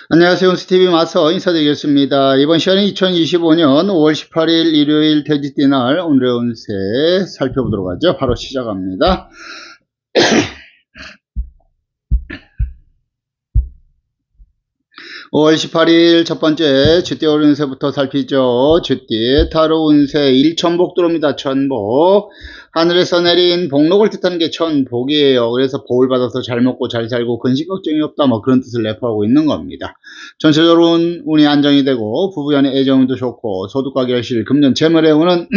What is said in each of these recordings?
안녕하세요. 스티비 마서 인사드리겠습니다. 이번 시간은 2025년 5월 18일 일요일 돼지띠 날 오늘의 운세 살펴보도록 하죠. 바로 시작합니다. 5월 18일 첫 번째 쥐띠 운세부터 살피죠. 쥐띠 타로 운세 1천복 들어옵니다. 천복. 하늘에서 내린 복록을 뜻하는 게 천복이에요. 그래서 복을 받아서 잘 먹고 잘 살고 근심 걱정이 없다 뭐 그런 뜻을 내포하고 있는 겁니다. 전체적으로 운이 안정이 되고 부부간의 애정도 좋고 소득과 결실, 금전, 재물의 운은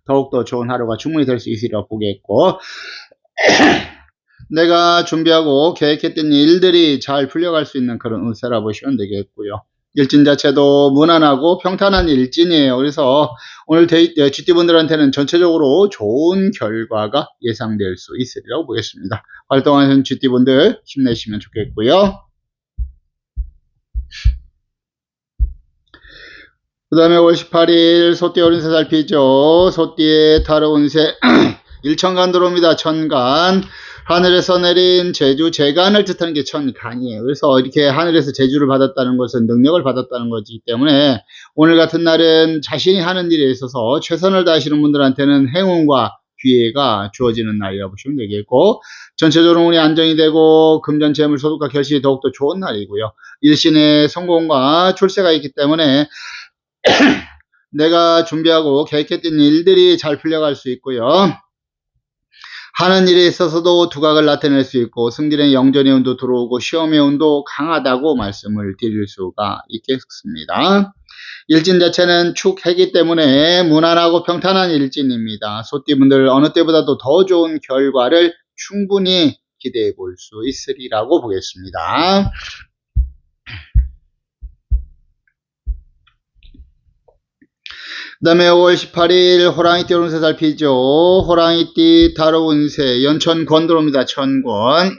더욱더 좋은 하루가 충분히 될 수 있으리라 보겠고 내가 준비하고 계획했던 일들이 잘 풀려갈 수 있는 그런 운세라 보시면 되겠고요. 일진 자체도 무난하고 평탄한 일진이에요. 그래서 오늘 GT분들한테는 전체적으로 좋은 결과가 예상될 수 있으리라고 보겠습니다. 활동하시는 GT분들 힘내시면 좋겠고요. 그 다음에 5월 18일 소띠 어린새 살피죠. 소띠의 타로 운세 일천간 들어옵니다. 천간. 하늘에서 내린 제주, 재간을 뜻하는 게 천간이에요. 그래서 이렇게 하늘에서 제주를 받았다는 것은 능력을 받았다는 거기 때문에 오늘 같은 날은 자신이 하는 일에 있어서 최선을 다하시는 분들한테는 행운과 기회가 주어지는 날이라고 보시면 되겠고 전체적으로 운이 안정이 되고 금전, 재물, 소득과 결실이 더욱더 좋은 날이고요. 일신의 성공과 출세가 있기 때문에 내가 준비하고 계획했던 일들이 잘 풀려갈 수 있고요. 하는 일에 있어서도 두각을 나타낼 수 있고 승진의 영전의 운도 들어오고 시험의 운도 강하다고 말씀을 드릴 수가 있겠습니다. 일진 자체는 축해기 때문에 무난하고 평탄한 일진입니다. 소띠분들 어느 때보다도 더 좋은 결과를 충분히 기대해 볼 수 있으리라고 보겠습니다. 그 다음에 5월 18일 호랑이띠 운세 살피죠. 호랑이띠 타로 운세 연천권 들어옵니다. 천권.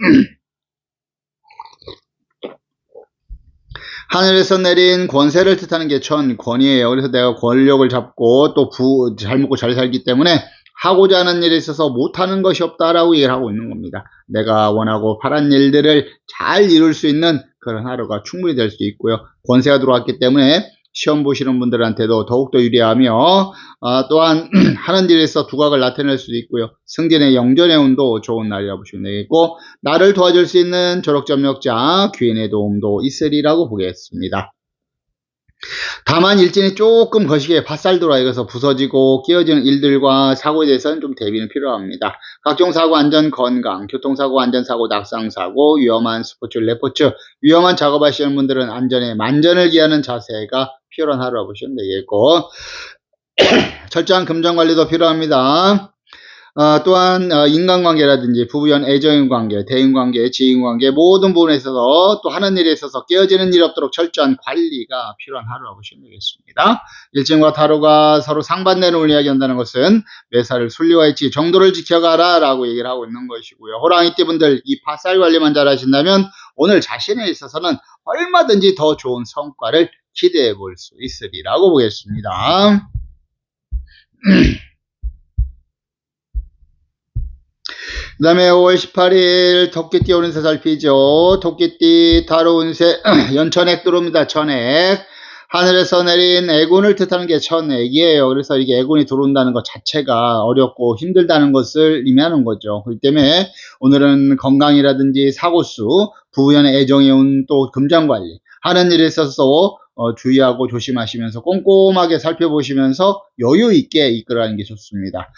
하늘에서 내린 권세를 뜻하는 게 천권이에요. 그래서 내가 권력을 잡고 또 잘 먹고 잘 살기 때문에 하고자 하는 일에 있어서 못하는 것이 없다라고 얘기를 하고 있는 겁니다. 내가 원하고 바란 일들을 잘 이룰 수 있는 그런 하루가 충분히 될 수 있고요. 권세가 들어왔기 때문에 시험 보시는 분들한테도 더욱더 유리하며 또한 하는 일에서 두각을 나타낼 수도 있고요. 승진의 영전의 운도 좋은 날이라고 보시면 되겠고 나를 도와줄 수 있는 조력점력자 귀인의 도움도 있으리라고 보겠습니다. 다만 일진이 조금 거시기에 밭살 돌아가서 부서지고 끼어지는 일들과 사고에 대해서는 좀 대비는 필요합니다. 각종 사고 안전 건강, 교통사고 안전사고, 낙상사고, 위험한 스포츠, 레포츠, 위험한 작업하시는 분들은 안전에 만전을 기하는 자세가 필요한 하루라고 보시면 되겠고 철저한 금전관리도 필요합니다. 또한 인간관계라든지 부부연 애정인 관계, 대인관계, 지인관계 모든 부분에 있어서 또 하는 일에 있어서 깨어지는 일 없도록 철저한 관리가 필요한 하루라고 보시면 되겠습니다. 일진과 타로가 서로 상반되는 운을 이야기한다는 것은 매사를 순리와 일치, 정도를 지켜가라 라고 얘기를 하고 있는 것이고요. 호랑이띠 분들 이 밭살 관리만 잘 하신다면 오늘 자신에 있어서는 얼마든지 더 좋은 성과를 기대해 볼 수 있으리라고 보겠습니다. 그 다음에 5월 18일 토끼띠 운세 살피죠. 토끼띠 타로 운세 연천액 들어옵니다. 천액. 하늘에서 내린 애군을 뜻하는 게 천액이에요. 그래서 이게 애군이 들어온다는 것 자체가 어렵고 힘들다는 것을 의미하는 거죠. 그렇기 때문에 오늘은 건강이라든지 사고수, 부부연의 애정의 운, 또 금전관리 하는 일에 있어서 주의하고 조심하시면서 꼼꼼하게 살펴보시면서 여유 있게 이끌어가는 게 좋습니다.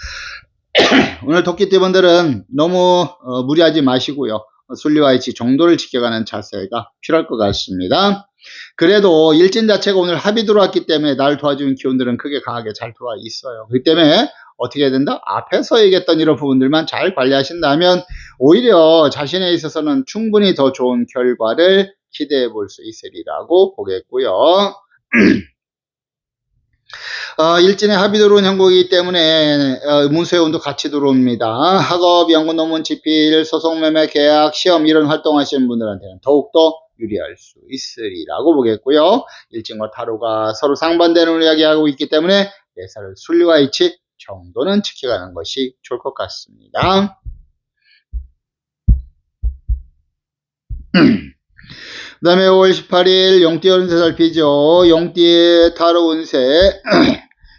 오늘 토끼띠분들은 너무 무리하지 마시고요. 순리와 일치 정도를 지켜가는 자세가 필요할 것 같습니다. 그래도 일진 자체가 오늘 합이 들어왔기 때문에 나를 도와주는 기운들은 크게 강하게 잘 들어와 있어요. 그렇기 때문에 어떻게 해야 된다? 앞에서 얘기했던 이런 부분들만 잘 관리하신다면 오히려 자신에 있어서는 충분히 더 좋은 결과를 기대해 볼 수 있으리라고 보겠고요. 일진의 합이 들어온 형국이기 때문에 문서의 운도 같이 들어옵니다. 학업, 연구, 논문, 집필, 소송, 매매, 계약, 시험 이런 활동하시는 분들한테는 더욱더 유리할 수 있으리라고 보겠고요. 일진과 타로가 서로 상반되는 걸 이야기하고 있기 때문에 예사를 순리와 일치 정도는 지켜가는 것이 좋을 것 같습니다. 그 다음에 5월 18일 용띠 운세 살피죠. 용띠의 타로 운세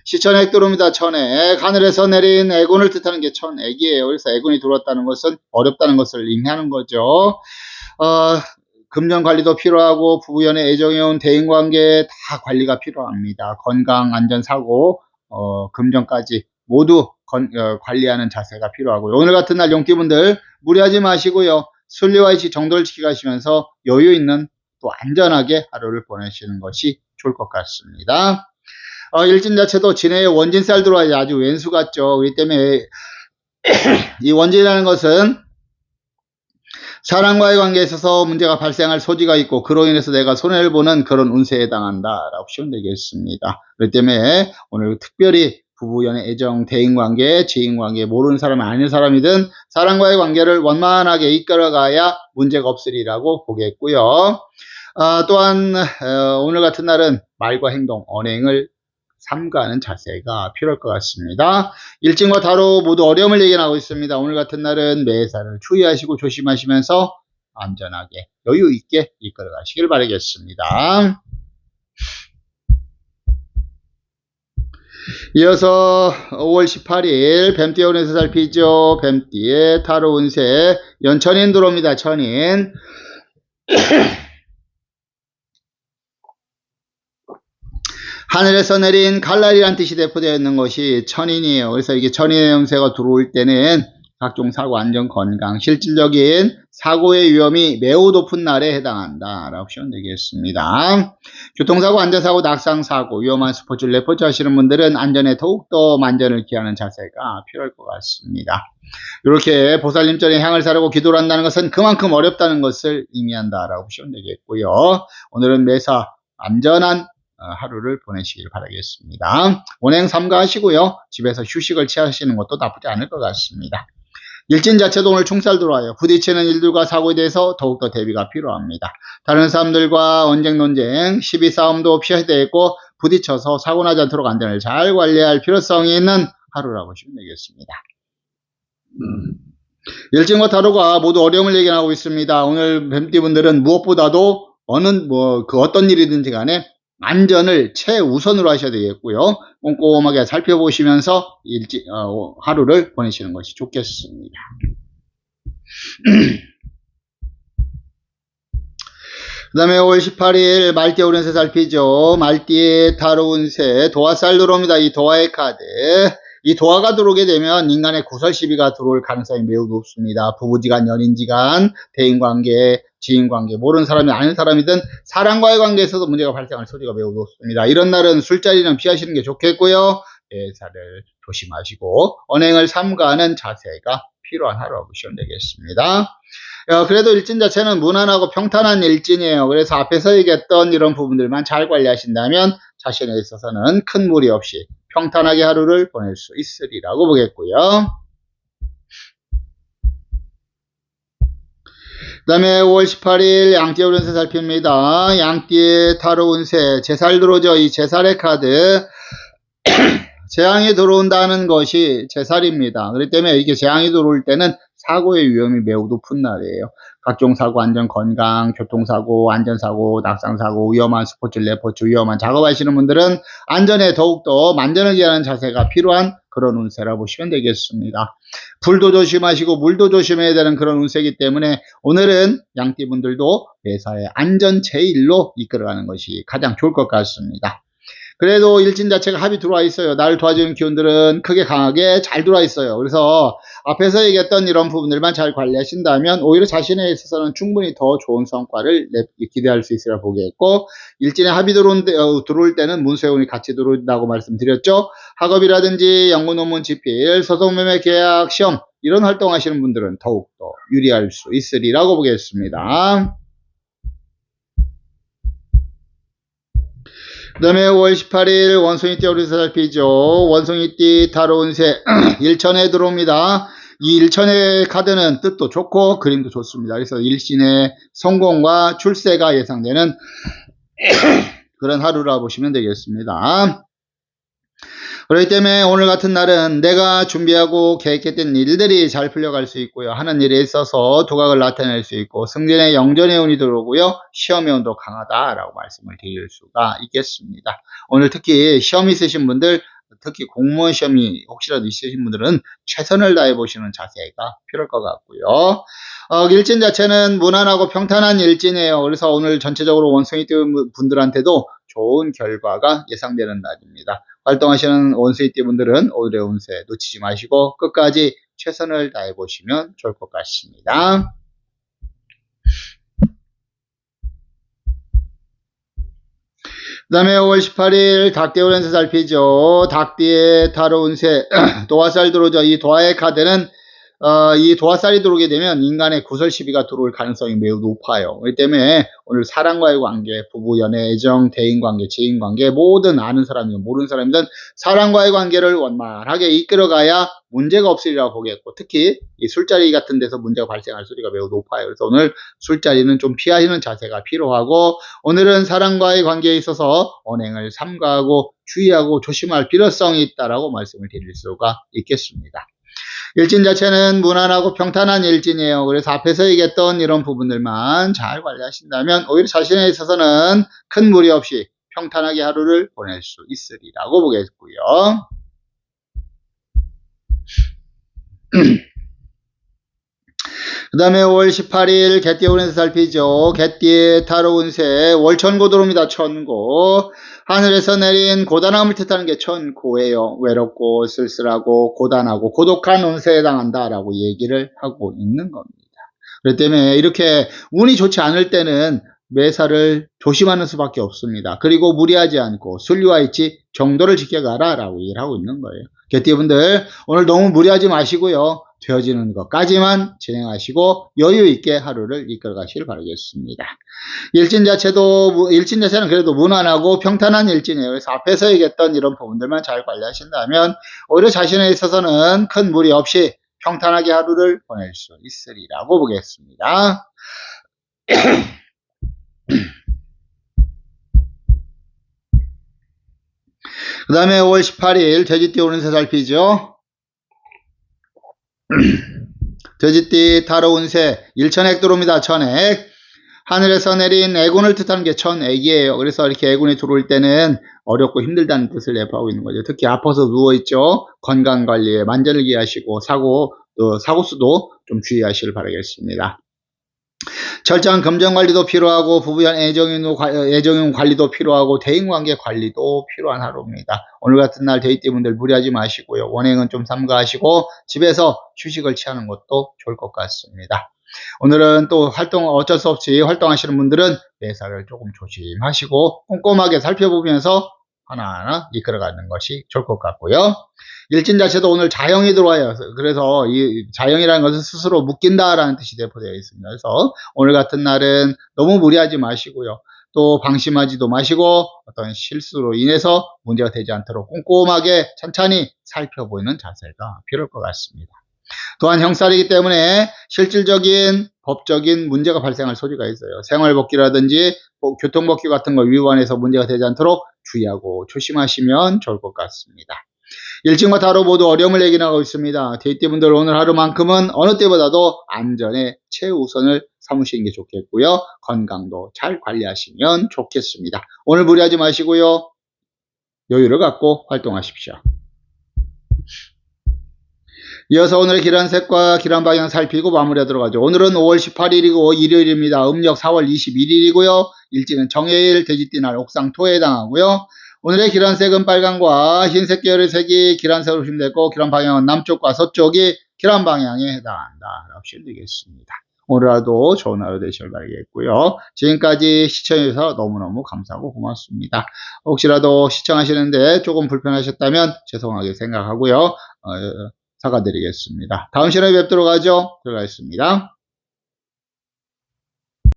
시천액 들어옵니다. 천액. 하늘에서 내린 애군을 뜻하는 게 천액이에요. 그래서 애군이 들어왔다는 것은 어렵다는 것을 의미하는 거죠. 금전 관리도 필요하고 부부연애 애정해온 대인관계 다 관리가 필요합니다. 건강, 안전, 사고, 금전까지 모두 관리하는 자세가 필요하고요. 오늘 같은 날 용띠분들 무리하지 마시고요. 순리와 이치 정도를 지켜가시면서 여유 있는 또 안전하게 하루를 보내시는 것이 좋을 것 같습니다. 일진 자체도 진해의 원진살 들어와야 아주 왼수 같죠. 그렇기 때문에 이 원진이라는 것은 사람과의 관계에 있어서 문제가 발생할 소지가 있고 그로 인해서 내가 손해를 보는 그런 운세에 해당한다 라고 보시면 되겠습니다. 그렇기 때문에 오늘 특별히 부부, 연애, 애정, 대인관계, 지인관계, 모르는 사람, 아는 사람이든 사람과의 관계를 원만하게 이끌어가야 문제가 없으리라고 보겠고요. 또한 오늘 같은 날은 말과 행동, 언행을 삼가하는 자세가 필요할 것 같습니다. 일진과 타로 모두 어려움을 예견하고 있습니다. 오늘 같은 날은 매사를注意하시고 조심하시면서 안전하게 여유 있게 이끌어 가시길 바라겠습니다. 이어서 5월 18일 뱀띠의 운세 살피죠. 뱀띠의 타로 운세 연천인 들어옵니다. 천인. 하늘에서 내린 갈날이란 뜻이 대표되어 있는 것이 천인이에요. 그래서 이게 천인의 운세가 들어올 때는 각종 사고, 안전, 건강, 실질적인 사고의 위험이 매우 높은 날에 해당한다 라고 보시면 되겠습니다. 교통사고, 안전사고, 낙상사고, 위험한 스포츠, 레포츠 하시는 분들은 안전에 더욱더 만전을 기하는 자세가 필요할 것 같습니다. 이렇게 보살님전에 향을 사르고 기도를 한다는 것은 그만큼 어렵다는 것을 의미한다 라고 보시면 되겠고요. 오늘은 매사 안전한 하루를 보내시길 바라겠습니다. 원행 삼가하시고요. 집에서 휴식을 취하시는 것도 나쁘지 않을 것 같습니다. 일진 자체도 오늘 충살 들어와요. 부딪히는 일들과 사고에 대해서 더욱더 대비가 필요합니다. 다른 사람들과 언쟁, 논쟁, 시비 싸움도 피하셔야 되겠고 부딪혀서 사고 나지 않도록 안전을 잘 관리할 필요성이 있는 하루라고 보시면 되겠습니다. 일진과 타로가 모두 어려움을 예견하고 있습니다. 오늘 뱀띠분들은 무엇보다도 어떤 일이든지 간에 안전을 최우선으로 하셔야 되겠고요. 꼼꼼하게 살펴보시면서 하루를 보내시는 것이 좋겠습니다. 그 다음에 5월 18일 말띠의 운세 살피죠. 말띠의 타로 운세 도화살 들어옵니다. 이 도화의 카드. 이 도화가 들어오게 되면 인간의 구설 시비가 들어올 가능성이 매우 높습니다. 부부지간, 연인지간, 대인관계, 지인관계, 모르는 사람이 아는 사람이든 사람과의 관계에서도 문제가 발생할 소지가 매우 높습니다. 이런 날은 술자리는 피하시는 게 좋겠고요. 예사를 조심하시고 언행을 삼가하는 자세가 필요한 하루라고 보시면 되겠습니다. 그래도 일진 자체는 무난하고 평탄한 일진이에요. 그래서 앞에서 얘기했던 이런 부분들만 잘 관리하신다면 자신에 있어서는 큰 무리 없이 평탄하게 하루를 보낼 수 있으리라고 보겠고요. 그 다음에 5월 18일 양띠의 운세 살핍니다. 양띠의 타로 운세 제살 들어오죠. 이 제살의 카드 재앙이 들어온다는 것이 제살입니다. 그렇기 때문에 이렇게 재앙이 들어올 때는 사고의 위험이 매우 높은 날이에요. 각종 사고, 안전, 건강, 교통사고, 안전사고, 낙상사고, 위험한 스포츠, 레포츠, 위험한 작업하시는 분들은 안전에 더욱더 만전을 기하는 자세가 필요한 그런 운세라고 보시면 되겠습니다. 불도 조심하시고 물도 조심해야 되는 그런 운세이기 때문에 오늘은 양띠분들도 매사에 안전 제일로 이끌어가는 것이 가장 좋을 것 같습니다. 그래도 일진 자체가 합이 들어와 있어요. 나를 도와주는 기운들은 크게 강하게 잘 들어와 있어요. 그래서 앞에서 얘기했던 이런 부분들만 잘 관리하신다면 오히려 자신에 있어서는 충분히 더 좋은 성과를 기대할 수 있으라 보겠고, 일진의 합이 들어올 때는 문서운이 같이 들어온다고 말씀드렸죠. 학업이라든지 연구 논문 집필, 소송 매매 계약 시험 이런 활동하시는 분들은 더욱더 유리할 수 있으리라고 보겠습니다. 그 다음에 5월 18일 원숭이띠 운세 살피죠. 원숭이띠 타로 운세 일천에 들어옵니다. 이 일천의 카드는 뜻도 좋고 그림도 좋습니다. 그래서 일신의 성공과 출세가 예상되는 그런 하루라 보시면 되겠습니다. 그렇기 때문에 오늘 같은 날은 내가 준비하고 계획했던 일들이 잘 풀려갈 수 있고요. 하는 일에 있어서 두각을 나타낼 수 있고 승진의 영전의 운이 들어오고요. 시험의 운도 강하다라고 말씀을 드릴 수가 있겠습니다. 오늘 특히 시험 있으신 분들, 특히 공무원 시험이 혹시라도 있으신 분들은 최선을 다해 보시는 자세가 필요할 것 같고요. 일진 자체는 무난하고 평탄한 일진이에요. 그래서 오늘 전체적으로 원숭이 띠 분들한테도 좋은 결과가 예상되는 날입니다. 활동하시는 원숭이띠 분들은 오늘의 운세 놓치지 마시고 끝까지 최선을 다해 보시면 좋을 것 같습니다. 그 다음에 5월 18일 닭띠 운세 살피죠. 닭띠의 타로 운세 도화살 들어오죠. 이 도화의 카드는 이 도화살이 들어오게 되면 인간의 구설 시비가 들어올 가능성이 매우 높아요. 그렇기 때문에 오늘 사람과의 관계, 부부, 연애, 애정, 대인관계, 지인관계 모든 아는 사람이든 모르는 사람이든 사람과의 관계를 원만하게 이끌어가야 문제가 없으리라고 보겠고 특히 이 술자리 같은 데서 문제가 발생할 소리가 매우 높아요. 그래서 오늘 술자리는 좀 피하시는 자세가 필요하고 오늘은 사람과의 관계에 있어서 언행을 삼가하고 주의하고 조심할 필요성이 있다라고 말씀을 드릴 수가 있겠습니다. 일진 자체는 무난하고 평탄한 일진이에요. 그래서 앞에서 얘기했던 이런 부분들만 잘 관리하신다면 오히려 자신에 있어서는 큰 무리 없이 평탄하게 하루를 보낼 수 있으리라고 보겠고요. 그 다음에 5월 18일 개띠 운세 살피죠. 개띠의 타로 운세 월천고 들어옵니다. 천고. 하늘에서 내린 고단함을 뜻하는 게 천고예요. 외롭고 쓸쓸하고 고단하고 고독한 운세에 해당한다라고 얘기를 하고 있는 겁니다. 그렇기 때문에 이렇게 운이 좋지 않을 때는 매사를 조심하는 수밖에 없습니다. 그리고 무리하지 않고 순리와 있지 정도를 지켜가라 라고 얘기를 하고 있는 거예요. 개띠분들 오늘 너무 무리하지 마시고요. 되어지는 것까지만 진행하시고 여유 있게 하루를 이끌어 가시길 바라겠습니다. 일진 자체는 그래도 무난하고 평탄한 일진이에요. 그래서 앞에서 얘기했던 이런 부분들만 잘 관리하신다면 오히려 자신에 있어서는 큰 무리 없이 평탄하게 하루를 보낼 수 있으리라고 보겠습니다. 그 다음에 5월 18일 돼지띠 운세 살피죠. 돼지띠 타로 운세 일천액 들어옵니다. 천액. 하늘에서 내린 애군을 뜻하는 게 천액이에요. 그래서 이렇게 애군이 들어올 때는 어렵고 힘들다는 뜻을 내포하고 있는 거죠. 특히 아파서 누워있죠. 건강관리에 만전을 기하시고 사고수도 좀 주의하시길 바라겠습니다. 철저한 금전관리도 필요하고 부부간 애정용 관리도 필요하고 대인관계 관리도 필요한 하루입니다. 오늘 같은 날 데이트분들 무리하지 마시고요. 원행은 좀 삼가하시고 집에서 휴식을 취하는 것도 좋을 것 같습니다. 오늘은 또 어쩔 수 없이 활동하시는 분들은 매사를 조금 조심하시고 꼼꼼하게 살펴보면서 하나하나 이끌어가는 것이 좋을 것 같고요. 일진 자체도 오늘 자형이 들어와요. 그래서 이 자형이라는 것은 스스로 묶인다라는 뜻이 내포되어 있습니다. 그래서 오늘 같은 날은 너무 무리하지 마시고요. 또 방심하지도 마시고 어떤 실수로 인해서 문제가 되지 않도록 꼼꼼하게 천천히 살펴보는 자세가 필요할 것 같습니다. 또한 형살이기 때문에 실질적인 법적인 문제가 발생할 소지가 있어요. 생활복귀라든지 교통복귀 같은 거 위반해서 문제가 되지 않도록 주의하고 조심하시면 좋을 것 같습니다. 일진과 타로 모두 어려움을 얘기하고 있습니다. 데이트분들 오늘 하루만큼은 어느 때보다도 안전에 최우선을 삼으시는 게 좋겠고요. 건강도 잘 관리하시면 좋겠습니다. 오늘 무리하지 마시고요. 여유를 갖고 활동하십시오. 이어서 오늘의 기란색과 기란방향 살피고 마무리하도록 하죠. 오늘은 5월 18일이고 일요일입니다. 음력 4월 21일이고요. 일지는 정해일 돼지띠날 옥상토에 해당하고요. 오늘의 기란색은 빨강과 흰색 계열의 색이 기란색으로 보시면 되고 기란방향은 남쪽과 서쪽이 기란방향에 해당한다 라고 보시면 되겠습니다. 오늘 하루도 좋은 하루 되시길 바라겠고요. 지금까지 시청해주셔서 너무너무 감사하고 고맙습니다. 혹시라도 시청하시는데 조금 불편하셨다면 죄송하게 생각하고요. 사과드리겠습니다. 다음 시간에 뵙도록 하죠. 들어가겠습니다.